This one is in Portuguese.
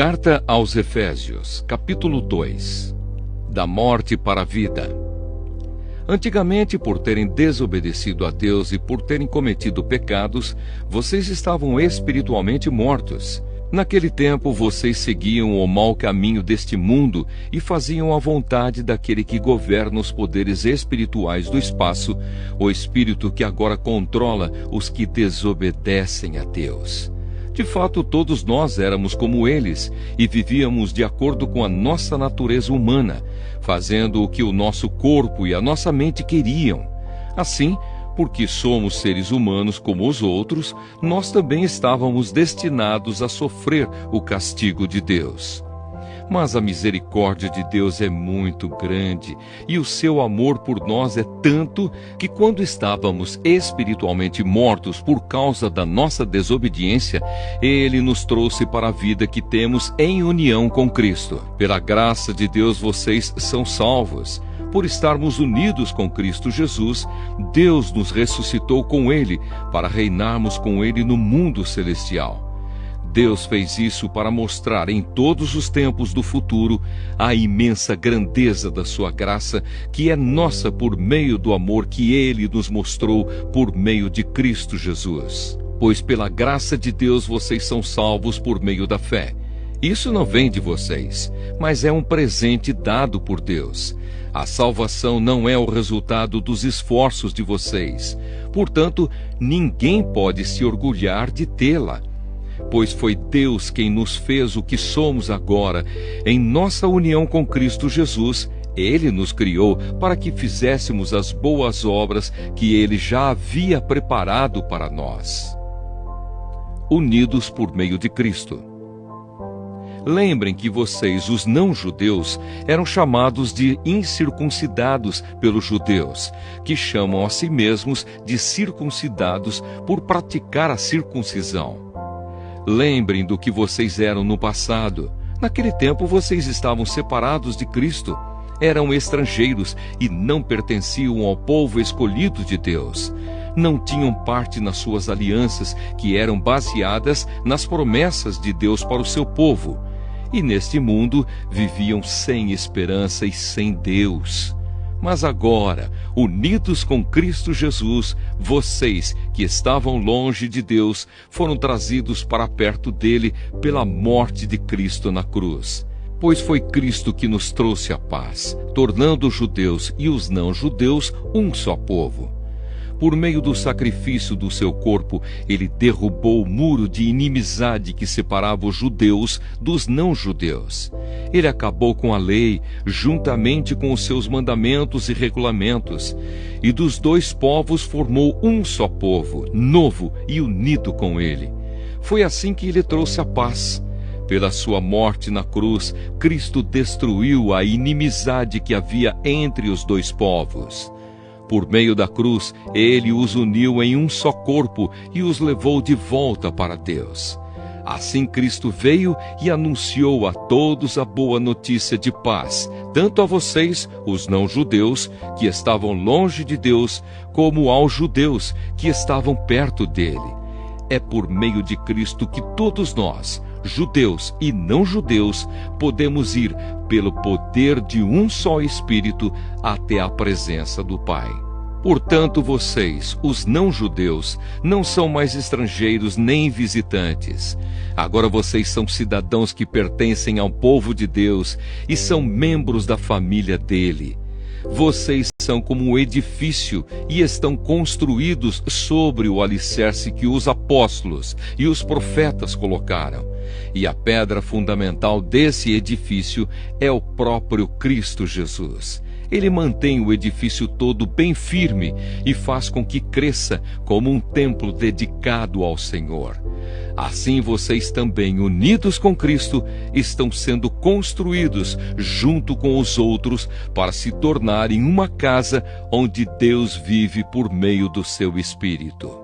Carta aos Efésios, capítulo 2. Da morte para a vida. Antigamente, por terem desobedecido a Deus e por terem cometido pecados, vocês estavam espiritualmente mortos. Naquele tempo, vocês seguiam o mau caminho deste mundo e faziam a vontade daquele que governa os poderes espirituais do espaço, o espírito que agora controla os que desobedecem a Deus. De fato, todos nós éramos como eles e vivíamos de acordo com a nossa natureza humana, fazendo o que o nosso corpo e a nossa mente queriam. Assim, porque somos seres humanos como os outros, nós também estávamos destinados a sofrer o castigo de Deus. Mas a misericórdia de Deus é muito grande e o seu amor por nós é tanto que quando estávamos espiritualmente mortos por causa da nossa desobediência, Ele nos trouxe para a vida que temos em união com Cristo. Pela graça de Deus vocês são salvos. Por estarmos unidos com Cristo Jesus, Deus nos ressuscitou com Ele para reinarmos com Ele no mundo celestial. Deus fez isso para mostrar em todos os tempos do futuro a imensa grandeza da sua graça, que é nossa por meio do amor que Ele nos mostrou por meio de Cristo Jesus. Pois pela graça de Deus vocês são salvos por meio da fé. Isso não vem de vocês, mas é um presente dado por Deus. A salvação não é o resultado dos esforços de vocês. Portanto, ninguém pode se orgulhar de tê-la. Pois foi Deus quem nos fez o que somos agora. Em nossa união com Cristo Jesus, Ele nos criou para que fizéssemos as boas obras que Ele já havia preparado para nós. Unidos por meio de Cristo. Lembrem que vocês, os não-judeus, eram chamados de incircuncidados pelos judeus, que chamam a si mesmos de circuncidados por praticar a circuncisão. Lembrem do que vocês eram no passado. Naquele tempo vocês estavam separados de Cristo, eram estrangeiros e não pertenciam ao povo escolhido de Deus. Não tinham parte nas suas alianças, que eram baseadas nas promessas de Deus para o seu povo. E neste mundo viviam sem esperança e sem Deus. Mas agora, unidos com Cristo Jesus, vocês que estavam longe de Deus foram trazidos para perto dele pela morte de Cristo na cruz. Pois foi Cristo que nos trouxe a paz, tornando os judeus e os não-judeus um só povo. Por meio do sacrifício do seu corpo, ele derrubou o muro de inimizade que separava os judeus dos não-judeus. Ele acabou com a lei, juntamente com os seus mandamentos e regulamentos, e dos dois povos formou um só povo, novo e unido com ele. Foi assim que ele trouxe a paz. Pela sua morte na cruz, Cristo destruiu a inimizade que havia entre os dois povos. Por meio da cruz, Ele os uniu em um só corpo e os levou de volta para Deus. Assim Cristo veio e anunciou a todos a boa notícia de paz, tanto a vocês, os não-judeus, que estavam longe de Deus, como aos judeus, que estavam perto dele. É por meio de Cristo que todos nós, judeus e não-judeus, podemos ir, pelo poder de um só Espírito, até a presença do Pai. Portanto, vocês, os não-judeus, não são mais estrangeiros nem visitantes. Agora vocês são cidadãos que pertencem ao povo de Deus e são membros da família dele. Vocês são como um edifício e estão construídos sobre o alicerce que os apóstolos e os profetas colocaram. E a pedra fundamental desse edifício é o próprio Cristo Jesus. Ele mantém o edifício todo bem firme e faz com que cresça como um templo dedicado ao Senhor. Assim vocês também, unidos com Cristo, estão sendo construídos junto com os outros para se tornarem uma casa onde Deus vive por meio do seu Espírito.